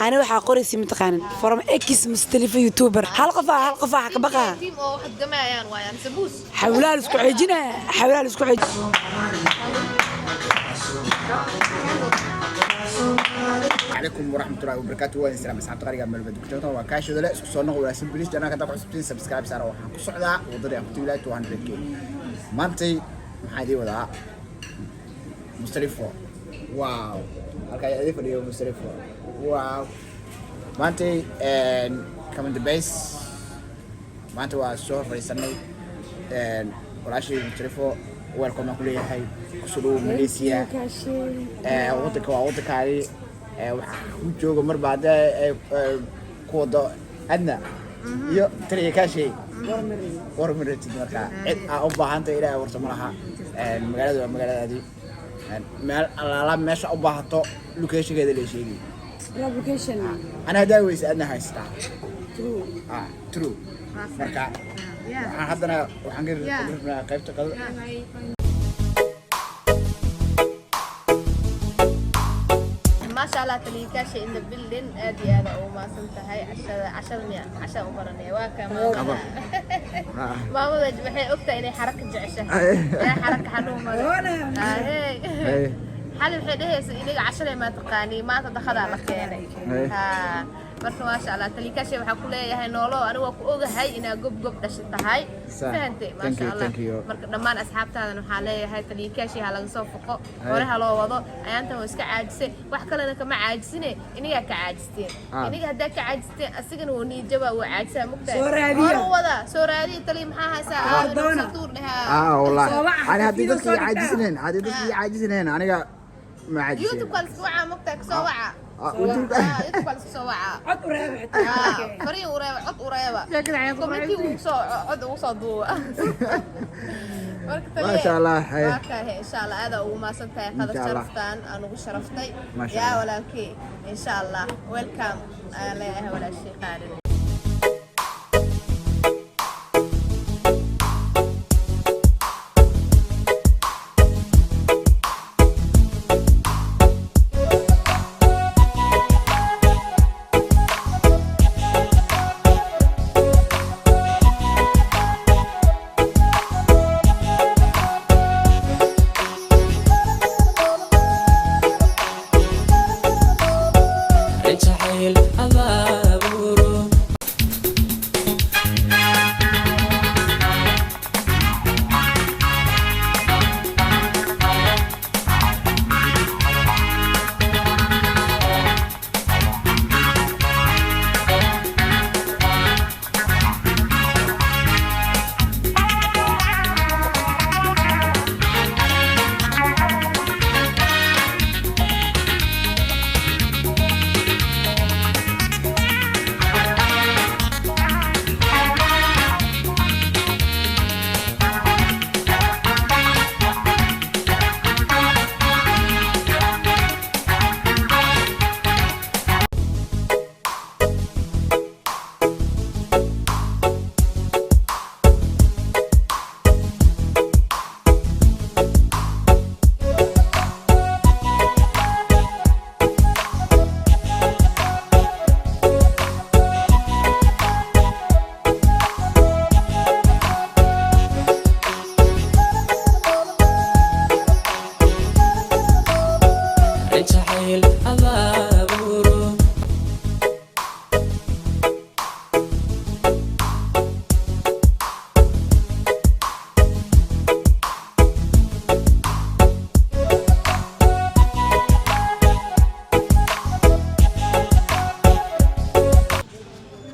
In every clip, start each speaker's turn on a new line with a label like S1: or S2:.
S1: أنا وحا قريسي متقانن فرم إكس مستلفة يوتيوبر حلقة حكبقها
S2: تيم أو واحد جماعة ويان سبوس
S1: حولال اسكو عجينة حولال اسكو عجينة
S3: عليكم ورحمة الله وبركاته وين سلام أصحاب طريقة من الفيديو كتبتوا وكاشو دلائل سكسونا ولا سبليش أنا كتابع سبتين سبسكرايب سارة وحنا كسرعة وضري أخوتي ولاية 200k مانتي محادي ولا مستلفة واو الكاي ألف اليوم مستلفة واو مانتي كمان دبيس مانتي واسور فريساني وراشي مستلفة ويلكم كل هاي كسلو ماليزيا ودك وودك هاي waxaan joogo mar baad ku wado adna iyo tariiqa ka shay warmareetid marka cid aan u baahantay ilaahay warta malaha magaaladaadi meel alaala meesha u baahato location-geeda la sheegay
S1: location
S3: ana daawaysa adna haysta true marka haddana waxaan gaarnaa qaybta qado
S2: ما شاء الله تليكاش إن البلدين أدي هذا وما سنتهاي عشان أمرني واكا ما ماذا جبحي أكتا إني حركة جعشة حركة حنومة هاي حال الحين هي إني عشان ما تقاني ما تدخل على كياني marka ma sha Allah talikaashay waxa ku leeyahay noolo anigu ku ogahay ina gob dhashitahay fahantay ma sha Allah marka dhamaan asxaabtaadana waxa leeyahay talikaashay ha laga soo foqo hore ha loo wado ayaanta oo iska caajisay wax kalena kama caajisine iniga ka caajisteen iniga hadda ka caajisteen asigana oo niijaba oo caajisa mugtahay hore wada soo raadiyo tali maxaa haysaa
S3: wallahi ani hadii dadkii caajisneen aniga ma caajiseen
S2: YouTube kal soo mugtahay soo waca يوتيوب سوا عد وريبة فري وريبة عد وريبة كومنتي عد وصدوا
S3: ما شاء الله
S2: إن شاء الله هذا وما سنتهي هذا شرفتان أنا وشرفتي يا ولكن إن شاء الله ويلكم لا ولا شيء قادم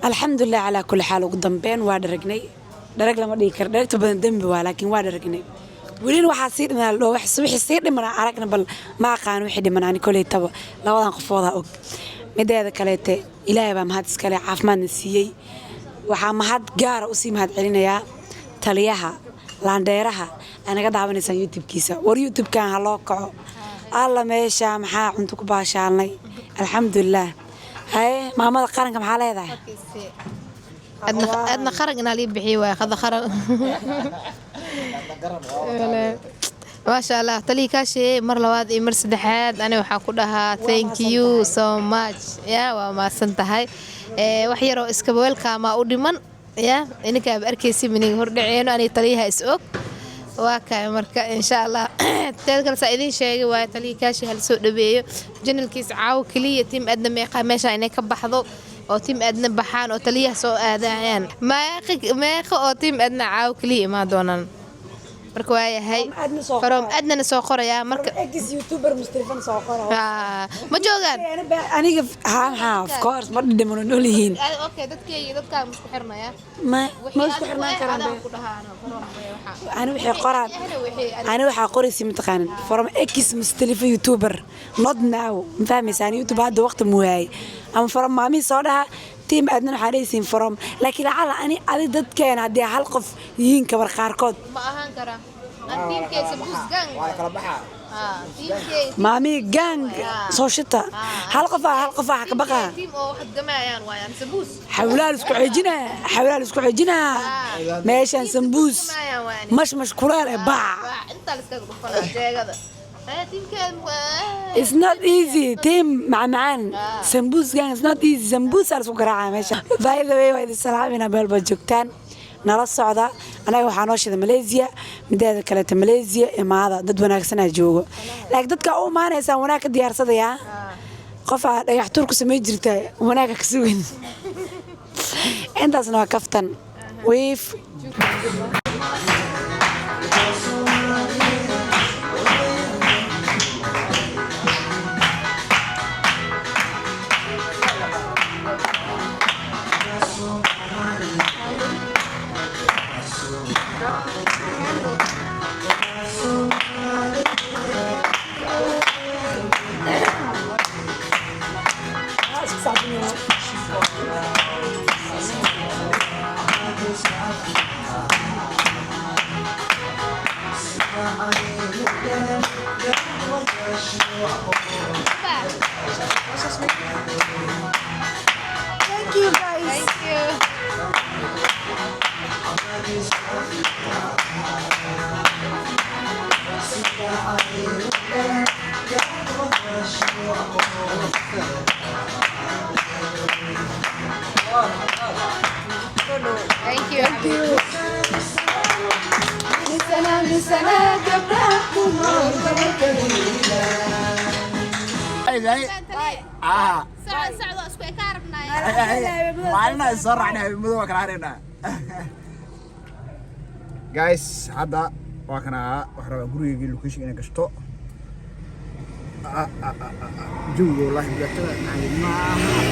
S1: الحمد لله على كل حال وقدام بين وادرقني درق لما ديكر درقت بدن دمبي ولكن وادرقني ولين waxa sii dhimaa loo wax wixii sii dhiman aragna bal ma aqaan wixii dhiman ani kulay taba labadan qofooda og mideeda kaleete ilaahay baa mahad iskale caafimaadna siiyay waxa mahad gaar ah u sii mahad celinaya taliyaha laandeeraha anaga daawanaysan YouTube-kiisa war YouTube-kan ha loo kaco alla meesha maxaa cunto ku baashaalnay alxamdulillah hay maamada qaranka maxaa leedahay
S2: أدنى خرج أنا ليه بحيوة خذ خرج ما شاء الله تلي كاشي مر لواد إمر سدحات أنا وحكودها thank you so much يا وما سنتهاي وحيرو إسكابويل كاما أوديمان يا إنك أبركيسي مني هرد عينه أنا تليها إسوق وكا مركا إن شاء الله تذكر سائدين شيء وتلي كاشي هالسوق دبيو جن الكيس عاو كلية تيم أدنى ميقا ماشا إنك بحضو أو تيم أدنى بحان أو تليه سوق آذان ما يخو أو تيم أدنى عاو كلية ما دونان marka waa yahay from adna soo qoraya marka
S1: ex youtuber mustarifan soo qoraya
S2: ma joogan
S1: aniga ha of course ma dhimano nolihiin
S2: okay dadka isku xirnaya
S1: ma isku xirnaan karaan ani waxa qoraysi mataqaanan from ex mustarifan youtuber not now fahmaysan youtube hadda waqti muwaay ama from maami soo dhaha team adna xariisin from laakiin ala ani adi dadkeena hadii hal qof yiin kabar qaarkood
S2: ma ahaan kara team keesa bus gang
S3: waa kala baxa
S2: team keesa
S1: maami gang soo shita hal qof ka baqa
S2: team oo wax gamayaan waayaan sabus
S1: xawlaal isku xijina meeshan sambuus mash kulaal baa
S2: inta la iska dhufanaa jeegada
S1: It's not easy team معان سمبوس gang it's not easy سمبوس على سكر عامشة by the way وإذا سلامنا بالبجوكتان نرى الصعدة أنا وحنا ناشد ماليزيا مدة كلت ماليزيا مع هذا ضد وناكسنا جوجو لكن ضد كأو ما ناس هناك ديار صديا قفا يحترق سميجرته هناك كسوين أنت أصلا كفتن ويف Thank you guys.
S2: thank you thank you
S1: لسنا قبلكم
S2: سعد اسكو كاربنا
S3: معنا يسرعنا بمدوك العرينا جايز هذا وكنا وحنا غوريغي لوكيشن إنك شتو جو والله بجد